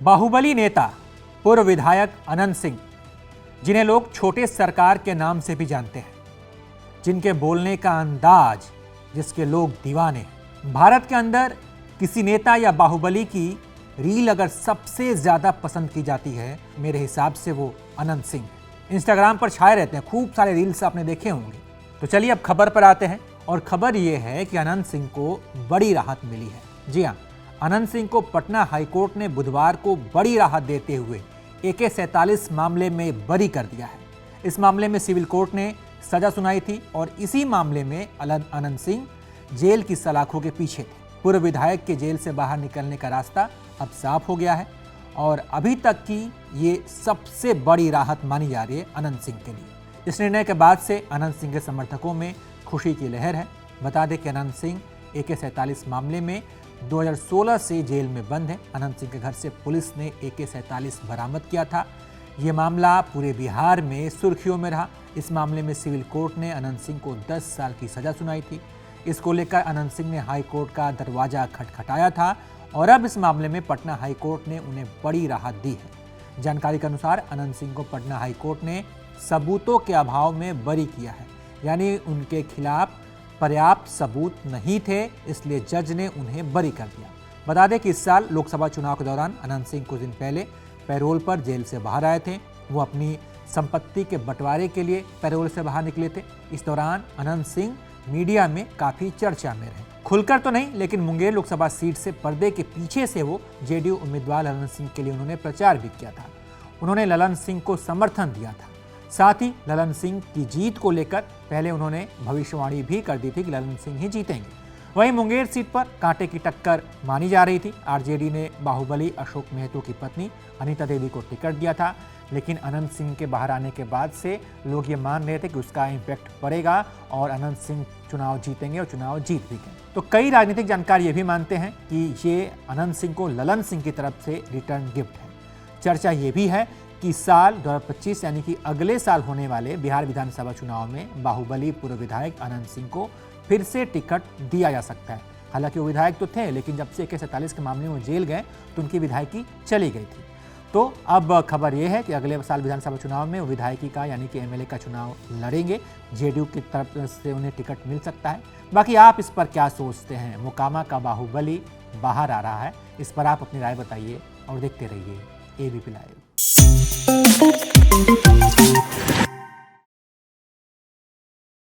बाहुबली नेता पूर्व विधायक अनंत सिंह, जिन्हें लोग छोटे सरकार के नाम से भी जानते हैं, जिनके बोलने का अंदाज जिसके लोग दीवाने हैं। भारत के अंदर किसी नेता या बाहुबली की रील अगर सबसे ज्यादा पसंद की जाती है, मेरे हिसाब से वो अनंत सिंह है। इंस्टाग्राम पर छाए रहते हैं, खूब सारे रील्स आपने देखे होंगे। तो चलिए अब खबर पर आते हैं, और खबर ये है कि अनंत सिंह को बड़ी राहत मिली है। जी हाँ, अनंत सिंह को पटना हाईकोर्ट ने बुधवार को बड़ी राहत देते हुए AK-47 मामले में बरी कर दिया है। इस मामले में सिविल कोर्ट ने सजा सुनाई थी और इसी मामले में अनंत सिंह जेल की सलाखों के पीछे थे। पूर्व विधायक के जेल से बाहर निकलने का रास्ता अब साफ हो गया है और अभी तक की ये सबसे बड़ी राहत मानी जा रही है अनंत सिंह के लिए। इस निर्णय के बाद से अनंत सिंह के समर्थकों में खुशी की लहर है। बता दें कि अनंत सिंह AK-47 मामले में 2016 से जेल में बंद है। अनंत सिंह के घर से पुलिस ने AK-47 बरामद किया था। ये मामला पूरे बिहार में सुर्खियों में रहा। इस मामले में सिविल कोर्ट ने अनंत सिंह को 10 साल की सजा सुनाई थी। इसको लेकर अनंत सिंह ने हाई कोर्ट का दरवाजा खटखटाया था और अब इस मामले में पटना हाई कोर्ट ने उन्हें बड़ी राहत दी है। जानकारी के अनुसार अनंत सिंह को पटना हाई कोर्ट ने सबूतों के अभाव में बरी किया है, यानी उनके खिलाफ पर्याप्त सबूत नहीं थे, इसलिए जज ने उन्हें बरी कर दिया। बता दें कि इस साल लोकसभा चुनाव के दौरान अनंत सिंह कुछ दिन पहले पैरोल पर जेल से बाहर आए थे। वो अपनी संपत्ति के बंटवारे के लिए पैरोल से बाहर निकले थे। इस दौरान अनंत सिंह मीडिया में काफी चर्चा में रहे। खुलकर तो नहीं, लेकिन मुंगेर लोकसभा सीट से पर्दे के पीछे से वो JDU उम्मीदवार ललन सिंह के लिए उन्होंने प्रचार भी किया था। उन्होंने ललन सिंह को समर्थन दिया था। साथ ही ललन सिंह की जीत को लेकर पहले उन्होंने भविष्यवाणी भी कर दी थी कि ललन सिंह ही जीतेंगे। वहीं मुंगेर सीट पर कांटे की टक्कर मानी जा रही थी। RJD ने बाहुबली अशोक मेहतो की पत्नी अनीता देवी को टिकट दिया था, लेकिन अनंत सिंह के बाहर आने के बाद से लोग ये मान रहे थे कि उसका इम्पैक्ट पड़ेगा और अनंत सिंह चुनाव जीतेंगे और चुनाव जीत भी गए। तो कई राजनीतिक जानकार ये भी मानते हैं कि ये अनंत सिंह को ललन सिंह की तरफ से रिटर्न गिफ्ट है। चर्चा ये भी है कि साल 2025 यानी कि अगले साल होने वाले बिहार विधानसभा चुनाव में बाहुबली पूर्व विधायक अनंत सिंह को फिर से टिकट दिया जा सकता है। हालांकि वो विधायक तो थे, लेकिन जब से AK-47 के मामले में जेल गए तो उनकी विधायकी चली गई थी। तो अब खबर यह है कि अगले साल विधानसभा चुनाव में वो विधायकी का यानी कि MLA का चुनाव लड़ेंगे। JDU की तरफ से उन्हें टिकट मिल सकता है। बाकी आप इस पर क्या सोचते हैं? मोकामा का बाहुबली बाहर आ रहा है, इस पर आप अपनी राय बताइए और देखते रहिए ABP लाइव।